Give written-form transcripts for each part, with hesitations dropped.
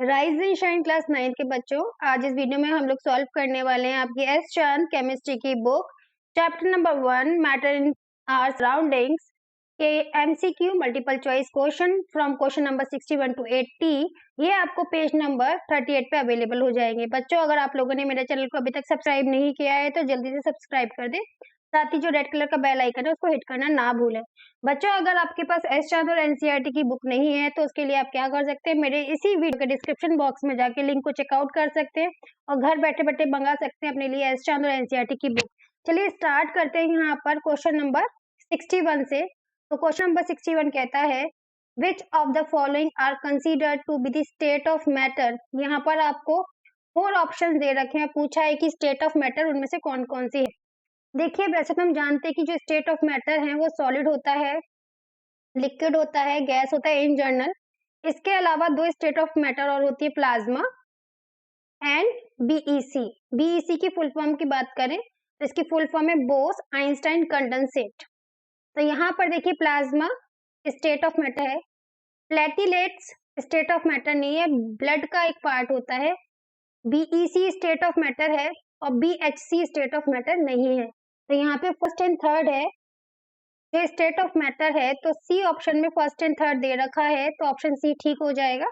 Rise and shine class 9 के बच्चों, आज इस वीडियो में हम लोग सॉल्व करने वाले हैं आपकी एस चांद केमिस्ट्री की book chapter number 1 matter in our surroundings के MCQ multiple choice question from question number 61 to 80। ये आपको पेज नंबर 38 पे अवेलेबल हो जाएंगे। बच्चों, अगर आप लोगों ने मेरे चैनल को अभी तक सब्सक्राइब नहीं किया है तो जल्दी से सब्सक्राइब कर दे, साथ ही जो रेड कलर का बेल आइकन है उसको हिट करना ना भूलें। बच्चों, अगर आपके पास एस चांद और एनसीईआरटी की बुक नहीं है तो उसके लिए आप क्या कर सकते हैं, मेरे इसी वीडियो के डिस्क्रिप्शन बॉक्स में जाके लिंक को चेकआउट कर सकते हैं और घर बैठे बैठे मंगा सकते हैं अपने लिए एस चांद और एनसीईआरटी की बुक। चलिए स्टार्ट करते हैं यहाँ पर क्वेश्चन नंबर 61 से। तो क्वेश्चन नंबर 61 कहता है which of the following are considered to be the state of matter. यहाँ पर आपको 4 ऑप्शन दे रखे हैं, पूछा है कि स्टेट ऑफ मैटर उनमें से कौन कौन सी है। देखिए, वैसे तो हम जानते हैं कि जो स्टेट ऑफ मैटर है वो सॉलिड होता है, लिक्विड होता है, गैस होता है इन जनरल। इसके अलावा 2 स्टेट ऑफ मैटर और होती है, प्लाज्मा एंड बीईसी। बीईसी की फुल फॉर्म की बात करें तो इसकी फुल फॉर्म है बोस आइंस्टाइन कंडेंसेट। तो यहाँ पर देखिए, प्लाज्मा स्टेट ऑफ मैटर है, प्लेटिलेट्स स्टेट ऑफ मैटर नहीं है, ब्लड का एक पार्ट होता है। बीईसी स्टेट ऑफ मैटर है और बीएचसी स्टेट ऑफ मैटर नहीं है। तो यहाँ पे फर्स्ट एंड थर्ड है जो स्टेट ऑफ मैटर है, तो सी ऑप्शन में फर्स्ट एंड थर्ड दे रखा है, तो ऑप्शन सी ठीक हो जाएगा।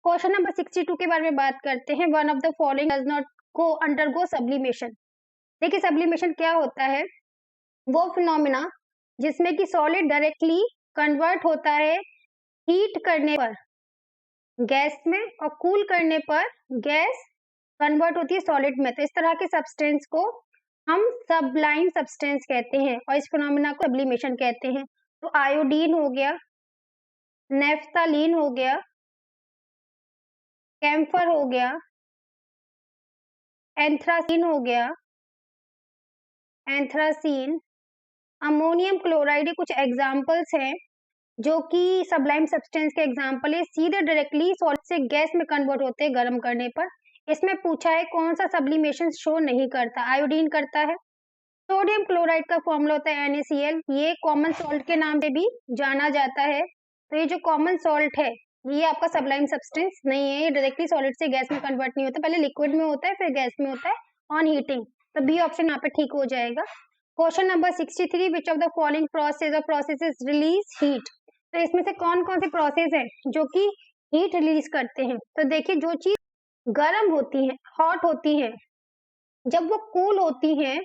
क्वेश्चन नंबर 62 के बारे में बात करते हैं। One of the following does not go undergo sublimation. देखिए, सब्लिमेशन क्या होता है, वो फिनोमिना जिसमें कि सॉलिड डायरेक्टली कन्वर्ट होता है हीट करने पर गैस में और कूल करने पर गैस कन्वर्ट होती है सॉलिड में। तो इस तरह के सब्सटेंस को हम सबलाइम सब्सटेंस कहते हैं और इस फिनोमिना को सब्लिमेशन कहते हैं। तो आयोडीन हो गया, नेफ्थलीन हो गया, कैम्फर हो गया, एंथ्रासीन हो गया, एंथ्रासीन, अमोनियम क्लोराइड, ये कुछ एग्जाम्पल्स हैं जो कि सबलाइम सब्सटेंस के एग्जाम्पल है, सीधे डायरेक्टली सॉलिड से गैस में कन्वर्ट होते हैं गर्म करने पर। इसमें पूछा है कौन सा सब्लिमेशन शो नहीं करता। आयोडीन करता है। सोडियम क्लोराइड का फॉर्मूला होता है NaCl, ये कॉमन सॉल्ट के नाम से भी जाना जाता है। तो ये जो कॉमन सॉल्ट है ये आपका सबलाइम सब्सटेंस नहीं है, ये डायरेक्टली सॉलिड से गैस में कन्वर्ट नहीं होता, पहले लिक्विड में होता है फिर गैस में होता है ऑन हीटिंग। तो बी ऑप्शन यहाँ पे ठीक हो जाएगा। Question number 63, which of the following process और प्रोसेसेस रिलीज हीट। तो इसमें से कौन कौन से प्रोसेस है जो कि हीट रिलीज करते हैं। तो देखिए, जो चीज गर्म होती है, हॉट होती है, जब वो कूल होती है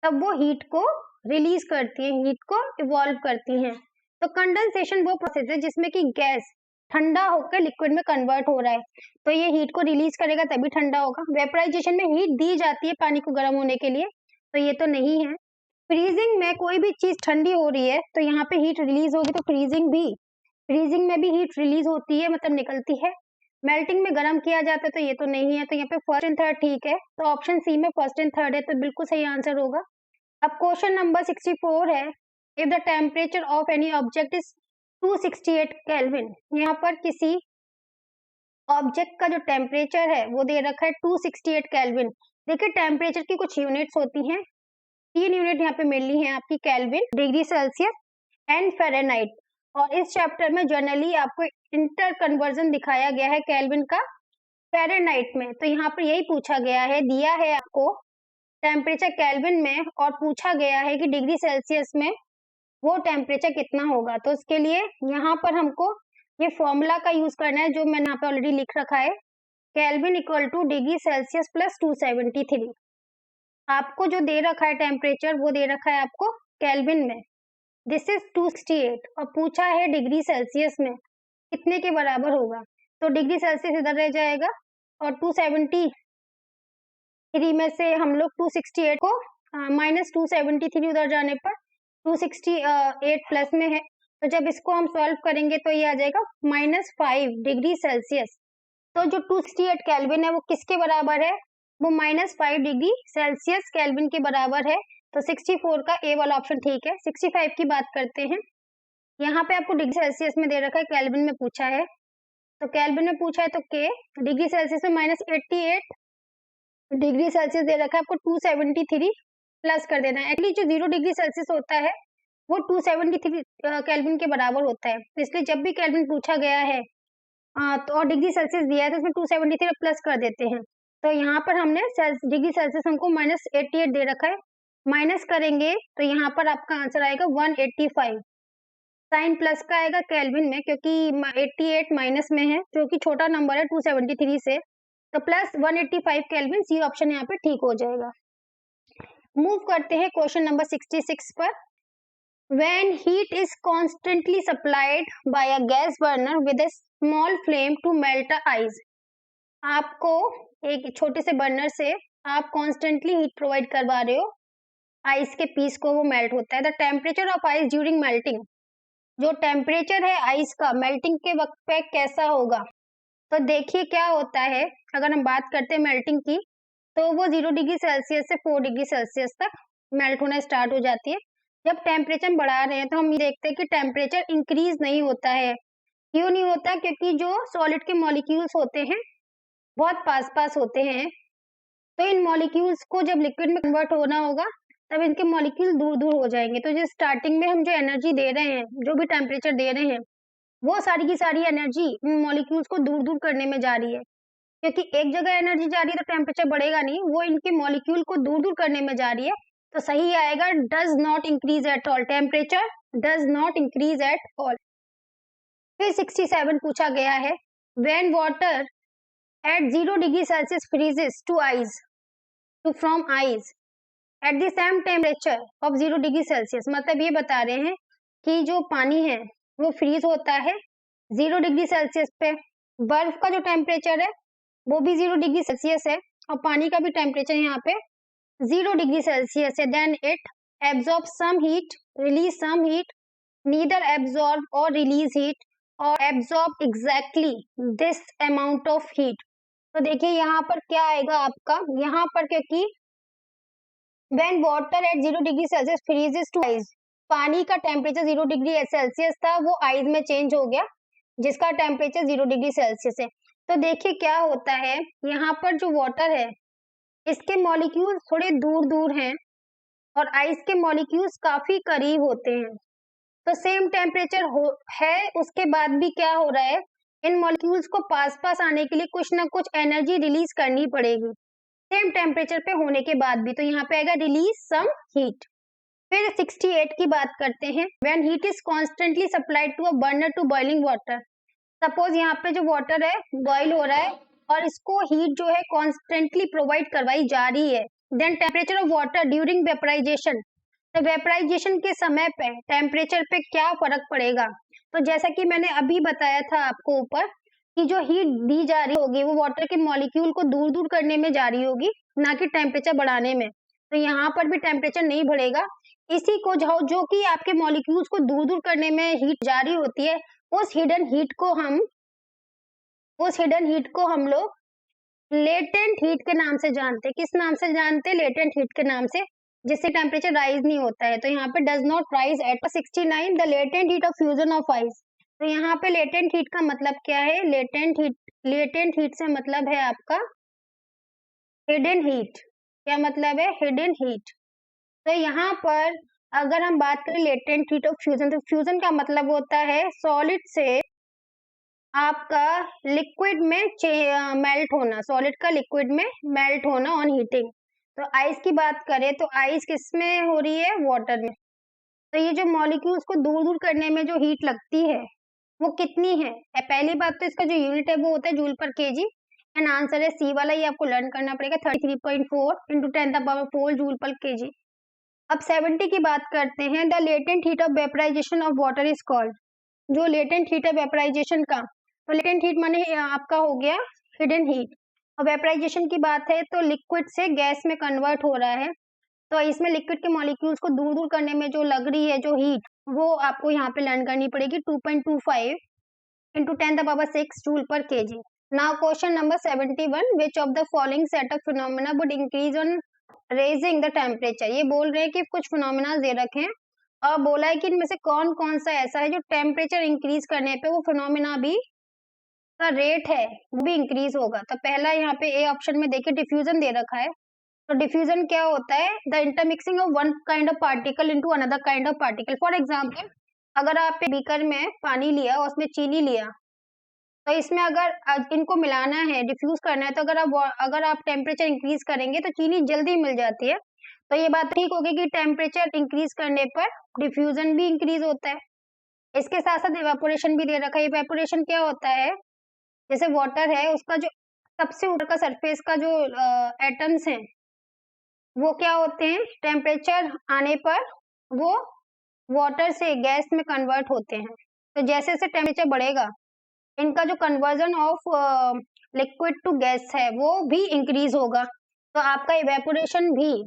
तब वो हीट को रिलीज करती है, हीट को इवॉल्व करती है। तो कंडेंसेशन वो प्रोसेस है जिसमें कि गैस ठंडा होकर लिक्विड में कन्वर्ट हो रहा है, तो ये हीट को रिलीज करेगा तभी ठंडा होगा। वेपराइजेशन में हीट दी जाती है पानी को गर्म होने के लिए, तो ये तो नहीं है। फ्रीजिंग में कोई भी चीज ठंडी हो रही है तो यहाँ पे हीट रिलीज होगी, तो फ्रीजिंग में भी हीट रिलीज होती है, मतलब निकलती है। मेल्टिंग में गर्म किया जाता है, तो ये तो नहीं है। तो यहाँ पे फर्स्ट एंड थर्ड ठीक है, तो ऑप्शन सी में फर्स्ट एंड थर्ड है, तो बिल्कुल सही आंसर होगा। अब क्वेश्चन नंबर 64 है, if the temperature of any object is 268 kelvin. यहाँ पर किसी ऑब्जेक्ट का जो टेम्परेचर है वो दे रखा है 268 केल्विन। देखिए, टेम्परेचर की कुछ यूनिट्स होती हैं, 3 यूनिट यहाँ पे मिली है आपकी, kelvin, degree Celsius and Fahrenheit. और इस चैप्टर में जनरली आपको इंटर कन्वर्जन दिखाया गया है केल्विन का फ़ारेनहाइट में। तो यहाँ पर यही पूछा गया है, दिया है आपको टेम्परेचर केल्विन में और पूछा गया है कि डिग्री सेल्सियस में वो टेम्परेचर कितना होगा। तो उसके लिए यहाँ पर हमको ये फॉर्मूला का यूज करना है जो मैंने यहाँ पे ऑलरेडी लिख रखा है, kelvin equal two degree Celsius plus 273। आपको जो दे रखा है टेम्परेचर वो दे रखा है आपको केल्विन में, दिस इज 268, और पूछा है डिग्री सेल्सियस में कितने के बराबर होगा। तो डिग्री सेल्सियस इधर रह जाएगा और 273 में से हम लोग 268 को माइनस 273 उधर जाने पर 268 प्लस में है, तो जब इसको हम सॉल्व करेंगे तो ये आ जाएगा -5 डिग्री सेल्सियस। तो जो 268 केल्विन है वो किसके बराबर है, वो -5 डिग्री सेल्सियस केल्विन के बराबर है। तो 64 का ए वाला ऑप्शन ठीक है। 65 की बात करते हैं। यहाँ पे आपको डिग्री सेल्सियस में दे रखा है, केल्विन में पूछा है, तो केल्विन में पूछा है तो के, डिग्री सेल्सियस में -88 डिग्री सेल्सियस दे रखा है, आपको 273 प्लस कर देना है। एक्चुअली जो 0 डिग्री सेल्सियस होता है वो 273 केल्विन के बराबर होता है, तो इसलिए जब भी केल्विन पूछा गया है तो और डिग्री सेल्सियस दिया है तो इसमें 273 प्लस कर देते हैं। तो यहाँ पर हमने डिग्री सेल्सियस हमको -88 दे रखा है, माइनस करेंगे तो यहाँ पर आपका आंसर आएगा 185। साइन प्लस का आएगा केल्विन में, क्योंकि 88 माइनस में है जो कि छोटा नंबर है 273 से, तो प्लस 185 केल्विन, सी ऑप्शन यहाँ पे ठीक हो जाएगा। मूव करते हैं क्वेश्चन नंबर 66 पर। When heat is constantly supplied by a gas burner with a small flame to melt a ice, आपको एक छोटे से बर्नर से आप कॉन्स्टेंटली हीट प्रोवाइड करवा रहे हो, आइस के पीस को वो मेल्ट होता है। The temperature of ice during melting, जो टेम्परेचर है आइस का मेल्टिंग के वक्त पे कैसा होगा। तो देखिए क्या होता है, अगर हम बात करते हैं मेल्टिंग की तो वो 0 डिग्री सेल्सियस से 4 डिग्री सेल्सियस तक मेल्ट होना स्टार्ट हो जाती है। जब टेम्परेचर बढ़ा रहे हैं तो हम ये देखते हैं कि टेम्परेचर इंक्रीज नहीं होता है। क्यों नहीं होता? क्योंकि जो सॉलिड के मॉलिक्यूल्स होते हैं बहुत पास पास होते हैं, तो इन मॉलिक्यूल्स को जब लिक्विड में कन्वर्ट होना होगा तब इनके मॉलिक्यूल दूर दूर हो जाएंगे। तो जो स्टार्टिंग में हम जो एनर्जी दे रहे हैं, जो भी टेम्परेचर दे रहे हैं, वो सारी की सारी एनर्जी इन मॉलिक्यूल्स को दूर दूर करने में जा रही है। क्योंकि एक जगह एनर्जी जा रही है तो टेम्परेचर बढ़ेगा नहीं, वो इनके मॉलिक्यूल को दूर दूर करने में जा रही है। तो सही आएगा does not increase at all, temperature does not increase at all. फिर 67 पूछा गया है, when water at 0 degree Celsius freezes to ice to from ice at the same temperature of 0 degree Celsius, मतलब ये बता रहे हैं कि जो पानी है वो फ्रीज होता है 0 डिग्री सेल्सियस पे। बर्फ का जो टेम्परेचर है वो भी 0 डिग्री सेल्सियस है और पानी का भी टेम्परेचर यहाँ पे 0 डिग्री सेल्सियस है। Then it absorb some heat, release some heat, neither absorb और रिलीज हीट और absorb exactly this amount of heat. तो देखिए यहाँ पर क्या आएगा आपका, यहाँ पर क्योंकि when water at 0 degree Celsius freezes to ice, पानी का टेम्परेचर 0 डिग्री सेल्सियस था, वो आइस में चेंज हो गया जिसका टेम्परेचर 0 डिग्री सेल्सियस है। तो देखिए क्या होता है, यहाँ पर जो वाटर है इसके मॉलिक्यूल्स थोड़े दूर दूर हैं और आइस के मॉलिक्यूल्स काफी करीब होते हैं। तो सेम टेम्परेचर है, उसके बाद भी क्या हो रहा है, इन मॉलिक्यूल्स को पास पास आने के लिए कुछ ना कुछ एनर्जी रिलीज करनी पड़ेगी सेम टेम्परेचर पे होने के बाद भी। तो यहाँ पे आएगा रिलीज सम हीट। फिर 68 की बात करते हैं, when heat is constantly supplied to a burner to boiling water. Suppose यहाँ पे जो वाटर है बॉइल हो रहा है और इसको हीट जो है कॉन्स्टेंटली प्रोवाइड करवाई जा रही है। Then temperature of water during vaporization, तो वेपराइजेशन के समय पे टेम्परेचर पे क्या फर्क पड़ेगा। तो जैसा कि मैंने अभी बताया था आपको ऊपर कि जो हीट दी जा रही होगी वो वाटर के मॉलिक्यूल को दूर दूर करने में जा रही होगी, ना कि टेम्परेचर बढ़ाने में। तो यहाँ पर भी टेम्परेचर नहीं बढ़ेगा, इसी को जो कि आपके मॉलिक्यूल्स को दूर दूर करने में हीट जारी होती है, उस हिडन हीट को हम लोग लेटेंट हीट के नाम से जानते हैं। किस नाम से जानते हैं? लेटेंट हीट के नाम से, जिससे टेम्परेचर राइज नहीं होता है। तो यहाँ पे does not rise at 69 the latent heat of fusion of ice. तो यहाँ पे लेटेंट हीट का मतलब क्या है? लेटेंट हीट से मतलब है आपका हिडन हीट। क्या मतलब है? Hidden heat. तो यहाँ पर अगर हम बात करें लेटेंट हीट ऑफ फ्यूजन, तो फ्यूजन का मतलब होता है सॉलिड से आपका लिक्विड में मेल्ट होना, सॉलिड का लिक्विड में मेल्ट होना ऑन हीटिंग। तो आइस की बात करें तो आइस किस में हो रही है? वाटर में। तो ये जो मॉलिक्यूल्स को दूर दूर करने में जो हीट लगती है वो कितनी है? पहली बात तो इसका जो यूनिट है वो होता है जूल पर केजी, एंड आंसर है सी वाला, ये आपको लर्न करना पड़ेगा 33.4 × 10⁴ जूल पर केजी। अब 70 की बात करते हैं, the latent heat of vaporization of water is called. जो लेटेंट हीट है वेपराइजेशन का, तो लेटेंट हीट माने आपका हो गया हिडन हीट। और वेपराइजेशन की बात है तो लिक्विड से गैस में कन्वर्ट हो रहा है, तो इसमें लिक्विड के मॉलिक्यूल्स को दूर दूर करने में जो लग रही है जो हीट, वो आपको यहाँ पे लर्न करनी पड़ेगी 2.25 × 10⁻⁶ जूल पर KG. Now question number 71, which of the following set of phenomena would increase on raising the temperature. ये बोल रहे हैं कि कुछ फिनोमेना दे रखे हैं और बोला है कि इनमें से कौन कौन सा ऐसा है जो टेम्परेचर इंक्रीज करने पे वो फिनोमेना भी का रेट है वो भी इंक्रीज होगा। तो पहला यहाँ पे ए ऑप्शन में देखिए डिफ्यूजन दे रखा है। तो डिफ्यूजन क्या होता है? The intermixing of one kind of particle into another kind of particle. For example, अगर आप बीकर में पानी लिया और उसमें चीनी लिया तो इसमें अगर इनको मिलाना है, डिफ्यूज करना है, तो अगर आप टेम्परेचर इंक्रीज करेंगे तो चीनी जल्दी मिल जाती है। तो ये बात ठीक होगी कि टेम्परेचर इंक्रीज करने पर डिफ्यूजन भी इंक्रीज होता है। इसके साथ साथ इवेपोरेशन भी दे रखा है। इवेपोरेशन क्या होता है, जैसे वाटर है, उसका जो सबसे ऊपर का सरफेस का जो एटम्स हैं वो क्या होते हैं, टेम्परेचर आने पर वो वाटर से गैस में कन्वर्ट होते हैं। तो जैसे जैसे टेम्परेचर बढ़ेगा, इनका जो conversion of liquid to gas है वो भी इंक्रीज होगा। तो आपका इवेपोरेशन भी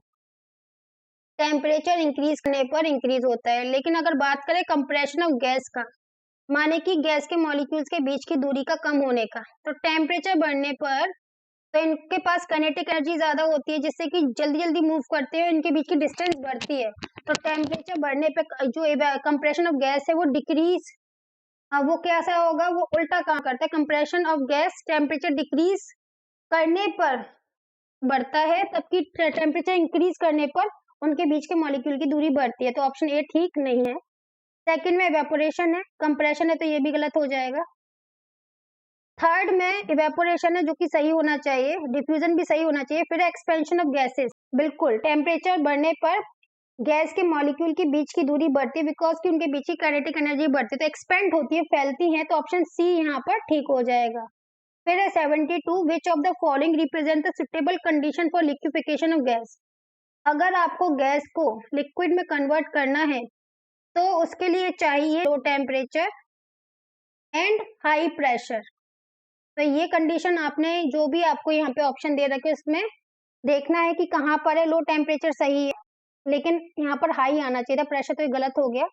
टेम्परेचर इंक्रीज करने पर इंक्रीज होता है। लेकिन अगर बात करें कंप्रेशन ऑफ गैस का, माने कि गैस के मॉलिक्यूल्स के बीच की दूरी का कम होने का, तो टेम्परेचर बढ़ने पर तो इनके पास काइनेटिक एनर्जी ज्यादा होती है, जिससे कि जल्दी जल्दी मूव करते हैं, इनके बीच की डिस्टेंस बढ़ती है। तो टेम्परेचर बढ़ने पे जो कंप्रेशन ऑफ गैस है वो डिक्रीज, वो कैसा होगा, वो उल्टा काम करता है। Compression of gas temperature decrease करने पर बढ़ता है, तबकि टेम्परेचर इंक्रीज करने पर उनके बीच के मॉलिक्यूल की दूरी बढ़ती है। तो ऑप्शन ए ठीक नहीं है। सेकंड में इवेपोरेशन है, कंप्रेशन है, तो ये भी गलत हो जाएगा। थर्ड में इवेपोरेशन है, जो कि सही होना चाहिए, डिफ्यूजन भी सही होना चाहिए। फिर एक्सपेंशन ऑफ गैसेस, बिल्कुल टेम्परेचर बढ़ने पर गैस के मॉलिक्यूल के बीच की दूरी बढ़ती है, बिकॉज की उनके बीच की काइनेटिक एनर्जी बढ़ती है, तो एक्सपेंड होती है, फैलती है। तो ऑप्शन सी यहाँ पर ठीक हो जाएगा। फिर है 72, विच of the following represent the suitable condition for liquefaction of gas. अगर आपको गैस को लिक्विड में कन्वर्ट करना है तो उसके लिए चाहिए low temperature and high pressure. तो ये कंडीशन आपने जो भी आपको यहाँ पे ऑप्शन दे रखे उसमें देखना है कि कहाँ पर है। लो टेम्परेचर सही है, लेकिन यहाँ पर हाई आना चाहिए था, प्रेशर तो ये गलत हो गया,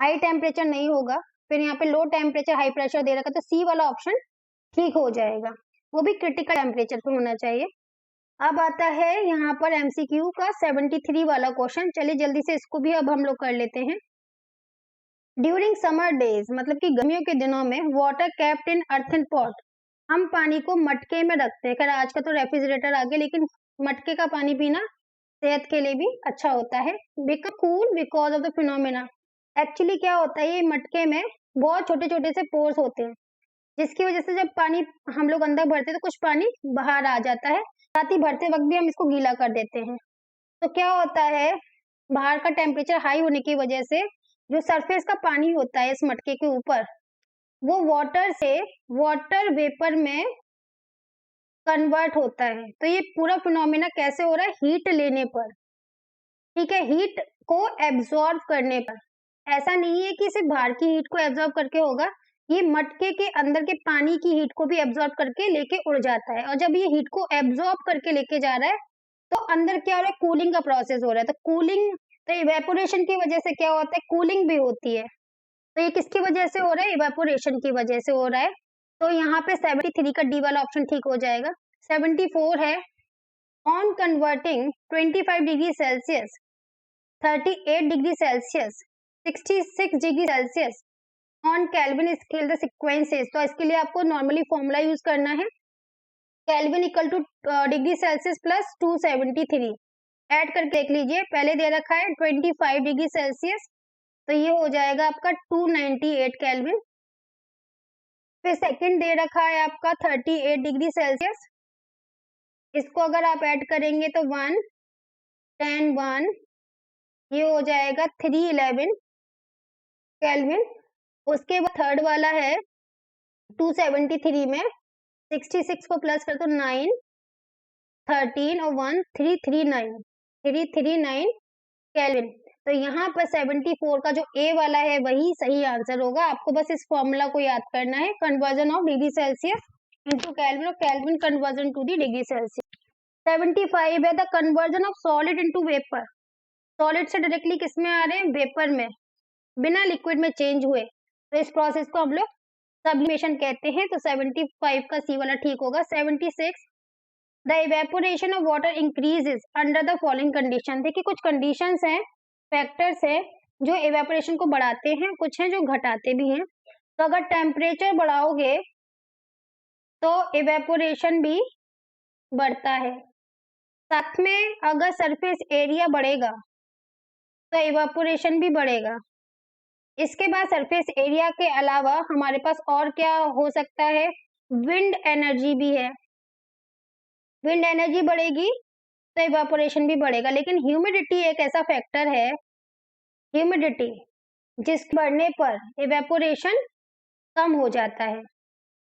हाई टेम्परेचर नहीं होगा। फिर यहाँ पे लो टेम्परेचर हाई प्रेशर दे रखा, तो सी वाला ऑप्शन ठीक हो जाएगा, वो भी क्रिटिकल टेम्परेचर पे होना चाहिए। अब आता है यहाँ पर एमसीक्यू का 73 वाला क्वेश्चन। चलिए जल्दी से इसको भी अब हम लोग कर लेते हैं। ड्यूरिंग समर डेज, मतलब कि गर्मियों के दिनों में, water kept in earthen pot, हम पानी को मटके में रखते हैं। खैर आज का तो रेफ्रिजरेटर आ गया, लेकिन मटके का पानी पीना सेहत के लिए भी अच्छा होता है। Become cool because of the phenomena, actually क्या होता है, ये मटके में बहुत छोटे छोटे से पोर्स होते हैं, जिसकी वजह से जब पानी हम लोग अंदर भरते हैं तो कुछ पानी बाहर आ जाता है, साथ ही भरते वक्त भी हम इसको गीला कर देते हैं। तो क्या होता है, बाहर का टेम्परेचर हाई होने की वजह से जो सरफेस का पानी होता है इस मटके के ऊपर, वो वाटर से वाटर वेपर में कन्वर्ट होता है। तो ये पूरा फिनोमेना कैसे हो रहा है, हीट लेने पर, ठीक है, हीट को एब्जॉर्ब करने पर। ऐसा नहीं है कि सिर्फ बाहर की हीट को एब्जॉर्ब करके होगा, ये मटके के अंदर के पानी की हीट को भी एब्जॉर्ब करके लेके उड़ जाता है। और जब ये हीट को एब्जॉर्ब करके लेके जा रहा है तो अंदर क्या हो रहा है, कूलिंग का प्रोसेस हो रहा है। तो कूलिंग, तो इवेपोरेशन की वजह से क्या होता है, कूलिंग भी होती है। तो ये किसकी वजह से हो रहा है, इवेपोरेशन की वजह से हो रहा है। तो यहाँ पे 73 का डी वाला ऑप्शन ठीक हो जाएगा। 74 है, on converting 25 degree Celsius, 38 degree Celsius, 66 degree Celsius on kelvin scale the sequences. तो इसके लिए आपको नॉर्मली फॉर्मूला यूज करना है, kelvin equal two degree Celsius plus 273, add करके देख लीजिए। पहले दे रखा है 25 डिग्री सेल्सियस, तो ये हो जाएगा आपका 298 केल्विन। फिर सेकंड दे रखा है आपका 38 डिग्री सेल्सियस, इसको अगर आप ऐड करेंगे तो 1 10 1, ये हो जाएगा 311 केल्विन। उसके बाद थर्ड वाला है 273 में 66 को प्लस कर तो 9 13 और 1 339 केल्विन। तो यहाँ पर 74 का जो ए वाला है वही सही आंसर होगा। आपको बस इस फॉर्मूला को याद करना है, conversion of degree Celsius into kelvin और kelvin conversion to the degree Celsius. 75 है the conversion of solid into vapour. Solid से डायरेक्टली किस में आ रहे हैं, वेपर में, बिना लिक्विड में चेंज हुए। तो इस प्रोसेस को हम लोग सब्लिमेशन कहते हैं। तो 75 का सी वाला ठीक होगा। 76, the evaporation of water increases under the following condition. देखिए कुछ कंडीशंस हैं, फैक्टर्स हैं जो इवेपोरेशन को बढ़ाते हैं, कुछ हैं जो घटाते भी हैं। तो अगर टेम्परेचर बढ़ाओगे तो इवेपोरेशन भी बढ़ता है, साथ में अगर सरफेस एरिया बढ़ेगा तो इवेपोरेशन भी बढ़ेगा। इसके बाद सरफेस एरिया के अलावा हमारे पास और क्या हो सकता है, विंड एनर्जी भी है। विंड एनर्जी बढ़ेगी तो इवेपोरेशन भी बढ़ेगा, लेकिन ह्यूमिडिटी एक ऐसा फैक्टर है, ह्यूमिडिटी जिस बढ़ने पर इवेपोरेशन कम हो जाता है।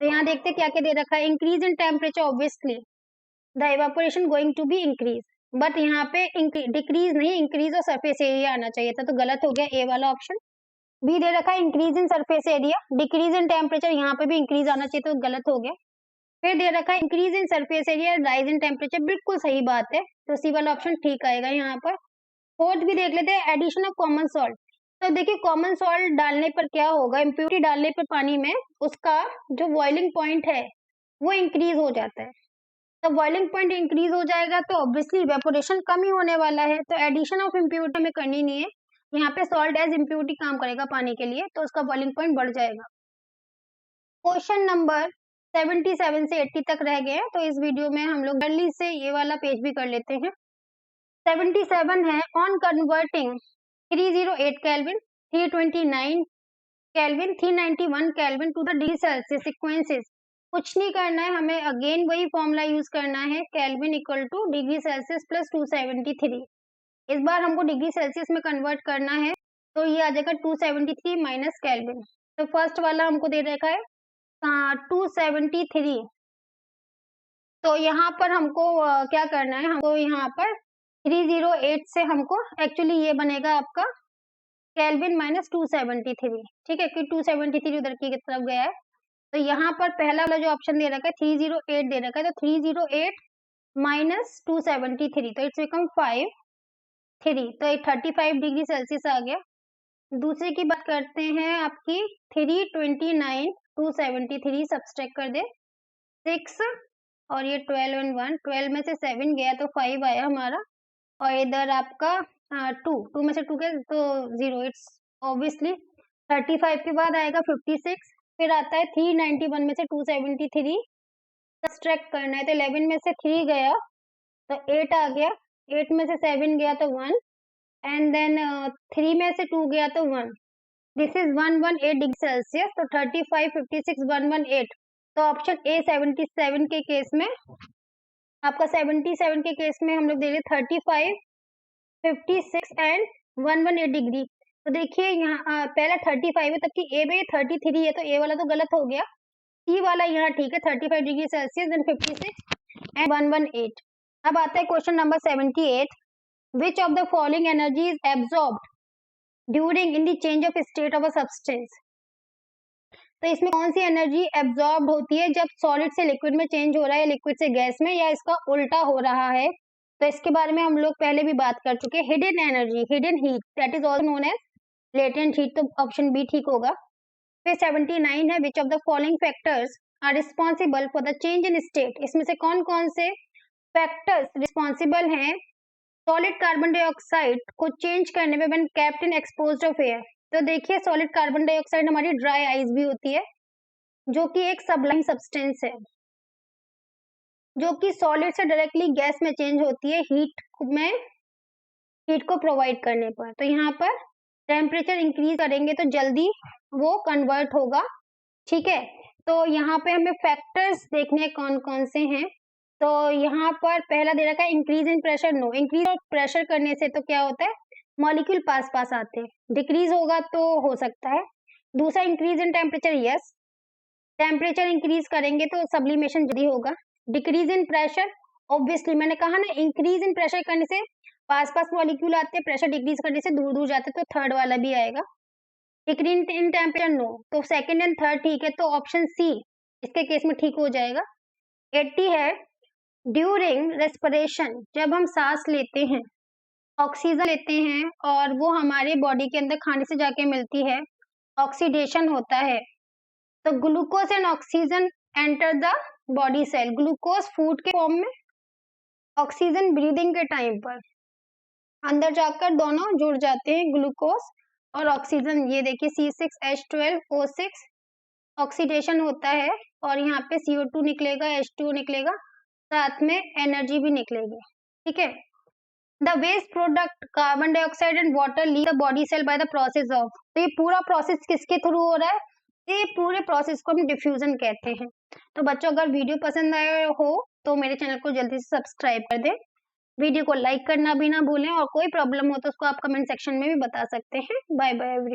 तो यहाँ देखते क्या क्या दे रखा है, increase in temperature obviously the evaporation going to be increase, but यहाँ पे डिक्रीज नहीं, इंक्रीज और सरफेस एरिया आना चाहिए था, तो गलत हो गया ए वाला ऑप्शन। बी दे रखा है increase in surface area, decrease in temperature, यहाँ पे भी इंक्रीज आना चाहिए, तो गलत हो गया। फिर दे रखा है increase in surface area, rise in temperature, बिल्कुल सही बात है, तो सी वाला ऑप्शन ठीक आएगा यहाँ पर। फोर्थ भी देख लेते हैं, एडिशन ऑफ कॉमन सॉल्ट। तो देखिए कॉमन सॉल्ट डालने पर क्या होगा, इम्प्योरिटी डालने पर पानी में उसका जो बॉइलिंग पॉइंट है वो इंक्रीज हो जाता है, तो बॉइलिंग पॉइंट इंक्रीज हो जाएगा तो ऑब्वियसली इवेपोरेशन कम ही होने वाला है, तो एडिशन ऑफ इम्प्योरिटी हमें करनी नहीं है, यहाँ पे सॉल्ट एज इम्प्योरिटी काम करेगा पानी के लिए, तो उसका बॉइलिंग पॉइंट बढ़ जाएगा। क्वेश्चन नंबर 77 से 80 तक रह गए हैं, तो इस वीडियो में हम लोग जल्दी से ये वाला पेज भी कर लेते हैं। 77 है, on converting 308 kelvin, 329 kelvin, 391 kelvin to the degree Celsius sequences. कुछ नहीं करना है, हमें अगेन वही फॉर्मूला यूज करना है, kelvin equal two degree Celsius plus 273। इस बार हमको डिग्री सेल्सियस में कन्वर्ट करना है, तो ये आ जाएगा 273 माइनस केल्विन। तो फर्स्ट वाला हमको दे रखा है 273, तो यहाँ पर हमको क्या करना है, हमको यहाँ पर 308 से हमको एक्चुअली ये बनेगा आपका केल्विन माइनस 273, ठीक है, कि 273 उधर की तरफ गया है, तो यहाँ पर पहला वाला जो ऑप्शन दे रखा है 308 दे रखा है, तो 308 माइनस 273, तो इट्स बिकम 3, तो 35 डिग्री सेल्सियस आ गया। दूसरे की बात करते हैं आपकी 329, 273 सब्सट्रैक्ट कर दे 6, और ये 12 and 1, 12 में से 7 गया तो 5 आया हमारा, और इधर आपका 2 में से 2 गया तो 0, इट्स ऑब्वियसली 35 के बाद आएगा 56, फिर आता है 391 में से 273 सब्सट्रैक्ट करना है, तो 11 में से 3 गया तो 8 आ गया, 8 में से 7 गया तो 1, एंड देन 3 में से 2 गया तो 1, दिस इज 118 डिग्री सेल्सियस, तो 35, 56, 118, तो ऑप्शन ए 77 के केस में, आपका 77 के केस में हम लोग दे रहे 35, 56 एंड 118 डिग्री, तो देखिए यहाँ पहला 35 है, तब कि ए में 33 है, तो ए वाला तो गलत हो गया, सी वाला यहाँ ठीक है, 35 डिग्री सेल्सियस देन 56 एंड 118। अब आता है question number 78, which of the following energy is absorbed during in the change of state of a substance. तो इसमें कौन सी एनर्जी एब्सॉर्ब होती है जब सॉलिड से लिक्विड में चेंज हो रहा है, लिक्विड से गैस में, या इसका उल्टा हो रहा है, तो इसके बारे में हम लोग पहले भी बात कर चुके हैं। Hidden energy, hidden heat, that is also known as latent heat, तो ऑप्शन बी ठीक होगा। फिर 79 है, which of the following factors are responsible for the change in state. इसमें से कौन कौन से फैक्टर्स रिस्पॉन्सिबल हैं सॉलिड कार्बन डाइऑक्साइड को चेंज करने में when kept in exposed of air. तो देखिए सॉलिड कार्बन डाइऑक्साइड हमारी ड्राई आइस भी होती है, जो कि एक सबलाइम सब्सटेंस है, जो कि सॉलिड से डायरेक्टली गैस में चेंज होती है हीट को प्रोवाइड करने पर। तो यहाँ पर टेम्परेचर इंक्रीज करेंगे तो जल्दी वो कन्वर्ट होगा, ठीक है। तो यहाँ पे हमें फैक्टर्स देखने कौन कौन से हैं, तो यहाँ पर पहला दे रखा है increase in pressure, no, increase और प्रेशर करने से तो क्या होता है, मॉलिक्यूल पास पास आते हैं, डिक्रीज होगा तो हो सकता है। दूसरा increase in temperature, yes, temperature increase करेंगे तो सब्लिमेशन जल्दी होगा। डिक्रीज इन प्रेशर, ऑब्वियसली मैंने कहा ना, इंक्रीज इन प्रेशर करने से पास पास मॉलिक्यूल आते हैं, प्रेशर डिक्रीज करने से दूर दूर जाते हैं, तो थर्ड वाला भी आएगा। डिक्रीज इन टेम्परेचर, नो, तो सेकंड एंड थर्ड ठीक है, तो ऑप्शन सी इसके केस में ठीक हो जाएगा। 80 है, ड्यूरिंग रेस्पिरेशन, जब हम सांस लेते हैं, ऑक्सीजन लेते हैं और वो हमारे बॉडी के अंदर खाने से जाके मिलती है, ऑक्सीडेशन होता है, तो glucose and oxygen enter the body cell, glucose food के फॉर्म में, ऑक्सीजन ब्रीदिंग के टाइम पर अंदर जाकर दोनों जुड़ जाते हैं, ग्लूकोज और ऑक्सीजन। ये देखिए C6H12O6 ऑक्सीडेशन होता है, और यहाँ पे CO2 निकलेगा, H2O निकलेगा, साथ में एनर्जी भी निकलेगी, ठीक है। The waste product carbon dioxide and water leave the body cell by the process of, तो ये पूरा प्रोसेस किसके थ्रू हो रहा है? ये पूरे प्रोसेस को हम डिफ्यूजन कहते हैं। तो बच्चों अगर वीडियो पसंद आया हो तो मेरे चैनल को जल्दी से सब्सक्राइब कर दें, वीडियो को लाइक करना भी ना भूलें, और कोई प्रॉब्लम हो तो उसको आप कमेंट सेक्शन में भी बता सकते हैं। Bye bye everyone.